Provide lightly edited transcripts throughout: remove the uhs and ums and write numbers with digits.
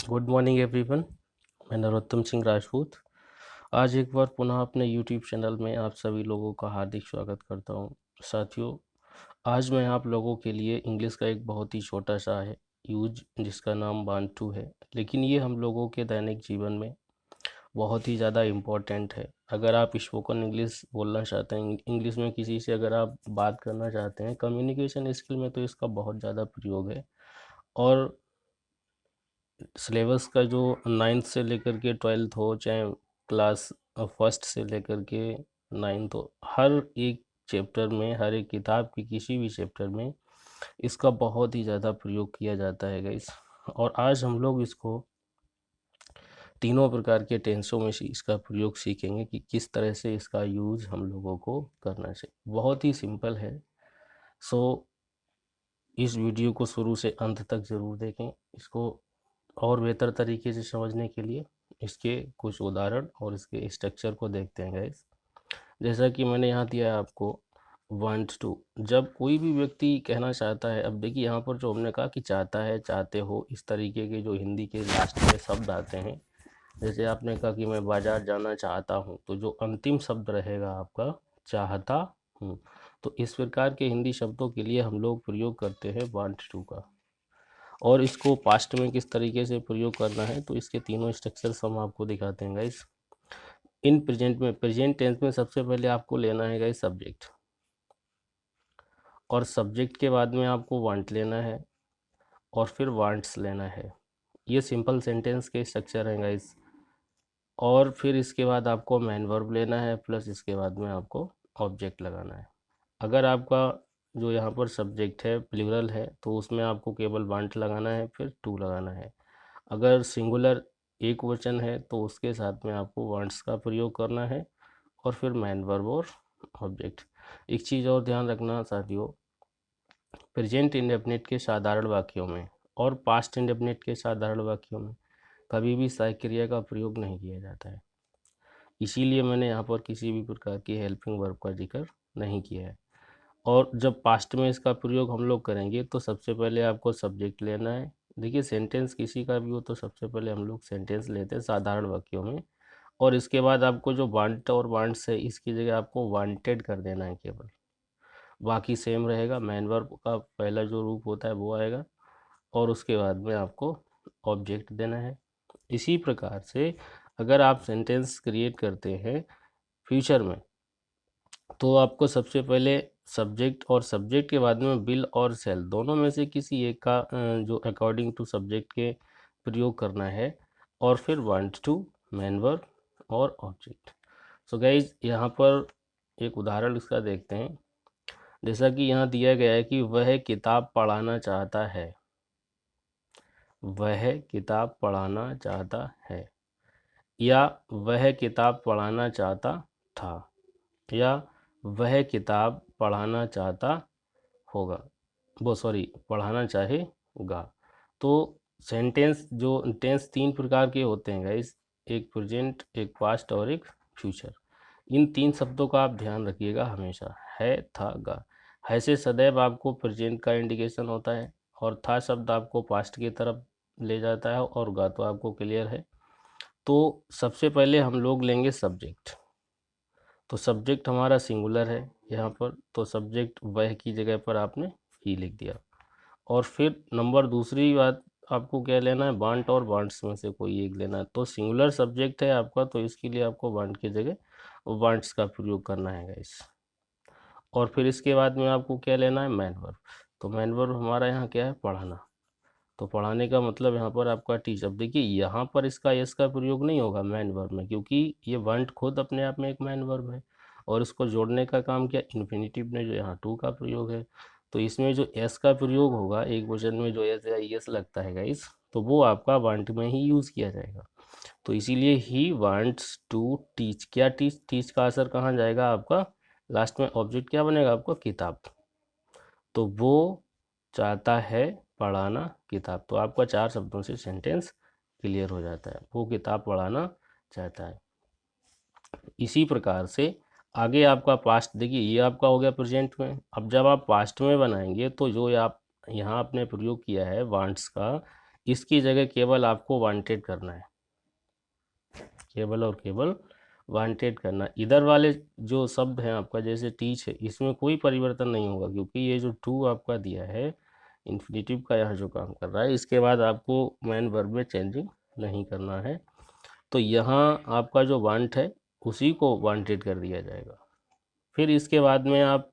Good morning everyone. मैं नरोत्तम सिंह राजपूत आज एक बार पुनः अपने यूट्यूब चैनल में आप सभी लोगों का हार्दिक स्वागत करता हूं। साथियों, आज मैं आप लोगों के लिए इंग्लिश का एक बहुत ही छोटा सा है यूज जिसका नाम वांट टू है, लेकिन ये हम लोगों के दैनिक जीवन में बहुत ही ज़्यादा इम्पोर्टेंट है। अगर आप स्पोकन इंग्लिश बोलना चाहते हैं, इंग्लिश में किसी से अगर आप बात करना चाहते हैं, कम्युनिकेशन स्किल में तो इसका बहुत ज़्यादा प्रयोग है। और सिलेबस का जो 9th से लेकर के 12th हो, चाहे क्लास फर्स्ट से लेकर के 9th हो, हर एक चैप्टर में, हर एक किताब की किसी भी चैप्टर में इसका बहुत ही ज़्यादा प्रयोग किया जाता है गाइस। और आज हम लोग इसको तीनों प्रकार के टेंसों में से इसका प्रयोग सीखेंगे कि किस तरह से इसका यूज़ हम लोगों को करना चाहिए। बहुत ही सिंपल है। सो इस वीडियो को शुरू से अंत तक ज़रूर देखें। इसको और बेहतर तरीके से समझने के लिए इसके कुछ उदाहरण और इसके स्ट्रक्चर को देखते हैं गाइस। जैसा कि मैंने यहाँ दिया है आपको वांट टू। जब कोई भी व्यक्ति कहना चाहता है, अब देखिए यहाँ पर जो हमने कहा कि चाहता है, चाहते हो, इस तरीके के जो हिंदी के लास्ट में शब्द आते हैं। जैसे आपने कहा कि मैं बाजार जाना चाहता हूँ, तो जो अंतिम शब्द रहेगा आपका चाहता हूँ। तो इस प्रकार के हिंदी शब्दों के लिए हम लोग प्रयोग करते हैं वांट टू का। और इसको पास्ट में किस तरीके से प्रयोग करना है, तो इसके तीनों स्ट्रक्चर्स हम आपको दिखाते हैं गाइस। इन प्रेजेंट में, प्रेजेंट टेंस में सबसे पहले आपको लेना है गाइस सब्जेक्ट, और सब्जेक्ट के बाद में आपको वांट लेना है और फिर वांट्स लेना है। ये सिंपल सेंटेंस के स्ट्रक्चर हैं गाइस। और फिर इसके बाद आपको मैन वर्ब लेना है, प्लस इसके बाद में आपको ऑब्जेक्ट लगाना है। अगर आपका जो यहाँ पर सब्जेक्ट है प्लूरल है, तो उसमें आपको केवल वांट लगाना है, फिर टू लगाना है। अगर सिंगुलर एक वचन है, तो उसके साथ में आपको वांट्स का प्रयोग करना है और फिर मैन वर्ब और ऑब्जेक्ट। एक चीज़ और ध्यान रखना साथियों, प्रेजेंट इंडेफिनिट के साधारण वाक्यों में और पास्ट इंडेफिनिट के साधारण वाक्यों में कभी भी सहायक क्रिया का प्रयोग नहीं किया जाता है। इसीलिए मैंने यहाँ पर किसी भी प्रकार की हेल्पिंग वर्ब का जिक्र नहीं किया है। और जब पास्ट में इसका प्रयोग हम लोग करेंगे, तो सबसे पहले आपको सब्जेक्ट लेना है। देखिए, सेंटेंस किसी का भी हो तो सबसे पहले हम लोग सेंटेंस लेते हैं साधारण वाक्यों में, और इसके बाद आपको जो वांट और वांट्स है, इसकी जगह आपको वांटेड कर देना है केवल। बाकी सेम रहेगा। मैन वर्ब का पहला जो रूप होता है वो आएगा, और उसके बाद में आपको ऑब्जेक्ट देना है। इसी प्रकार से अगर आप सेंटेंस क्रिएट करते हैं फ्यूचर में, तो आपको सबसे पहले सब्जेक्ट और सब्जेक्ट के बाद में विल और शैल दोनों में से किसी एक का जो अकॉर्डिंग टू सब्जेक्ट के प्रयोग करना है, और फिर वांट टू, मैन वर्ब और ऑब्जेक्ट। सो गाइज, यहाँ पर एक उदाहरण इसका देखते हैं। जैसा कि यहाँ दिया गया है कि वह किताब पढ़ाना चाहता है। वह किताब पढ़ाना चाहता है, या वह किताब पढ़ाना चाहता था, या वह किताब पढ़ाना चाहता होगा, वो सॉरी पढ़ाना चाहेगा। तो सेंटेंस जो टेंस तीन प्रकार के होते हैं गाइस, एक प्रेजेंट, एक पास्ट और एक फ्यूचर। इन तीन शब्दों का आप ध्यान रखिएगा हमेशा। है, था, गा। है से सदैव आपको प्रेजेंट का इंडिकेशन होता है, और था शब्द आपको पास्ट की तरफ ले जाता है, और गा तो आपको क्लियर है। तो सबसे पहले हम लोग लेंगे सब्जेक्ट। तो सब्जेक्ट हमारा सिंगुलर है यहाँ पर, तो सब्जेक्ट वह की जगह पर आपने ही लिख दिया। और फिर नंबर दूसरी बात आपको क्या लेना है, वांट और वांट्स में से कोई एक लेना है। तो सिंगुलर सब्जेक्ट है आपका, तो इसके लिए आपको वांट की जगह वांट्स का प्रयोग करना है गाइस। और फिर इसके बाद में आपको क्या लेना है, मैन वर्ब। तो मैन वर्ब हमारा यहाँ क्या है, पढ़ाना। तो पढ़ाने का मतलब यहाँ पर आपका टीच। अब देखिए, यहाँ पर इसका यस का प्रयोग नहीं होगा मैन वर्ब में, क्योंकि ये वांट खुद अपने आप में एक मैन वर्ब है, और इसको जोड़ने का काम किया इन्फिनिटिव ने, जो यहाँ टू का प्रयोग है। तो इसमें जो एस का प्रयोग होगा, एक वचन में जो एस या यस लगता है गाइस, तो वो आपका वांट में ही यूज़ किया जाएगा। तो इसीलिए ही वांट्स टू टीच। क्या टीच, टीच का असर कहाँ जाएगा आपका, लास्ट में ऑब्जेक्ट क्या बनेगा आपका, किताब। तो वो चाहता है पढ़ाना किताब। तो आपका चार शब्दों से सेंटेंस क्लियर हो जाता है, वो किताब पढ़ाना चाहता है। इसी प्रकार से आगे आपका पास्ट, देखिए ये आपका हो गया प्रेजेंट में। अब जब आप पास्ट में बनाएंगे, तो जो आप यहाँ आपने प्रयोग किया है वांट्स का, इसकी जगह केवल आपको वांटेड करना है, केवल और केवल वांटेड करना। इधर वाले जो शब्द हैं आपका जैसे टीच है, इसमें कोई परिवर्तन नहीं होगा, क्योंकि ये जो टू आपका दिया है इन्फिनेटिव का यहाँ जो काम कर रहा है, इसके बाद आपको मेन वर्ब में चेंजिंग नहीं करना है। तो यहाँ आपका जो वांट है उसी को वांटेड कर दिया जाएगा। फिर इसके बाद में आप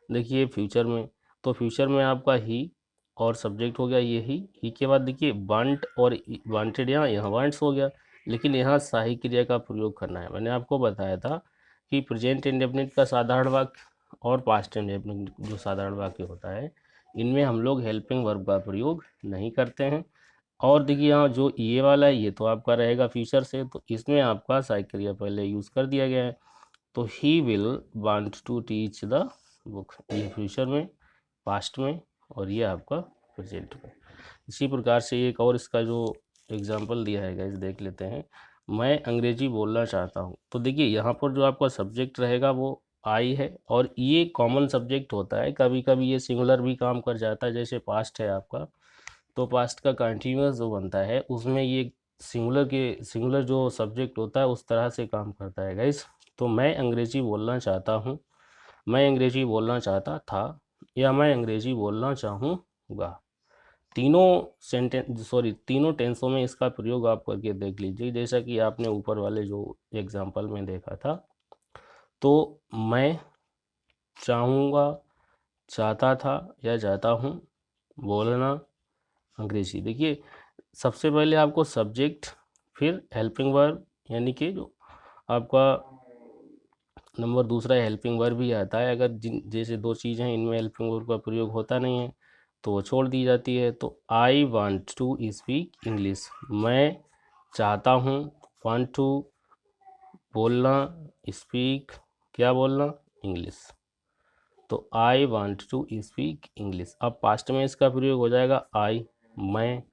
देखिए फ्यूचर में, तो फ्यूचर में आपका ही और सब्जेक्ट हो गया ये ही के बाद देखिए वांट और वांटेड, यहाँ वांट्स हो गया, लेकिन यहाँ सहायक क्रिया का प्रयोग करना है। मैंने आपको बताया था कि प्रेजेंट इंडेफिनिट का साधारण वाक्य और पास्ट इंडेफिनिट जो साधारण वाक्य होता है, इनमें हम लोग हेल्पिंग वर्ब का प्रयोग नहीं करते हैं। और देखिए यहाँ जो ये वाला है ये तो आपका रहेगा फ्यूचर से, तो इसमें आपका सहायक क्रिया पहले यूज़ कर दिया गया है। तो he will want to teach the book, ये फ्यूचर में, पास्ट में, और ये आपका प्रेजेंट में। इसी प्रकार से एक और इसका जो एग्जांपल दिया है गाइस देख लेते हैं। मैं अंग्रेजी बोलना चाहता हूँ, तो देखिए यहाँ पर जो आपका सब्जेक्ट रहेगा वो आई है, और ये कॉमन सब्जेक्ट होता है। कभी कभी ये सिंगुलर भी काम कर जाता है, जैसे पास्ट है आपका, तो पास्ट का कंटिन्यूअस जो बनता है उसमें ये सिंगुलर जो सब्जेक्ट होता है उस तरह से काम करता है गाइस। तो मैं अंग्रेजी बोलना चाहता हूँ, मैं अंग्रेजी बोलना चाहता था, या मैं अंग्रेजी बोलना चाहूँगा। तीनों टेंसों में इसका प्रयोग आप करके देख लीजिए, जैसा कि आपने ऊपर वाले जो एग्जाम्पल में देखा था। तो मैं चाहूँगा, चाहता था या चाहता हूँ, बोलना अंग्रेजी। देखिए सबसे पहले आपको सब्जेक्ट, फिर हेल्पिंग वर्ब, यानी कि जो आपका नंबर दूसरा हेल्पिंग वर्ब भी आता है। अगर जिन जैसे दो चीज़ हैं इनमें हेल्पिंग वर्ब का प्रयोग होता नहीं है तो वो छोड़ दी जाती है। तो I want to speak English, मैं चाहता हूँ, वांट टू बोलना, स्पीक क्या बोलना, इंग्लिश। तो I want to speak English. अब पास्ट में इसका प्रयोग हो जाएगा आई, मैं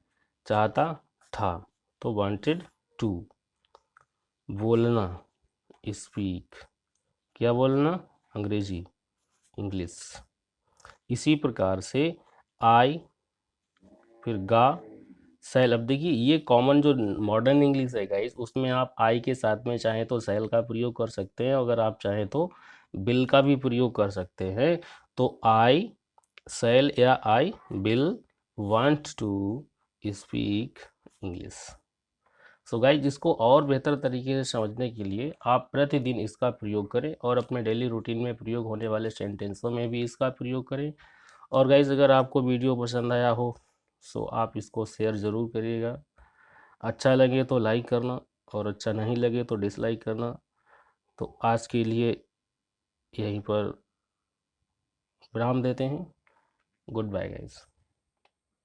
चाहता था, तो वांटेड टू, बोलना स्पीक क्या बोलना, अंग्रेजी, इंग्लिश। इसी प्रकार से आई, फिर गा, सेल। अब देखिए ये कॉमन जो मॉडर्न इंग्लिश है गाइस, उसमें आप आई के साथ में चाहें तो सेल का प्रयोग कर सकते हैं, अगर आप चाहें तो बिल का भी प्रयोग कर सकते हैं। तो आई सेल या I will want to speak English. So guys इसको और बेहतर तरीके से समझने के लिए आप प्रतिदिन इसका प्रयोग करें, और अपने डेली रूटीन में प्रयोग होने वाले सेंटेंसों में भी इसका प्रयोग करें। और गाइज अगर आपको वीडियो पसंद आया हो सो आप इसको शेयर ज़रूर करिएगा। अच्छा लगे तो लाइक करना, और अच्छा नहीं लगे तो डिसलाइक करना। तो आज के लिए यहीं पर विराम देते हैं। Good bye guys.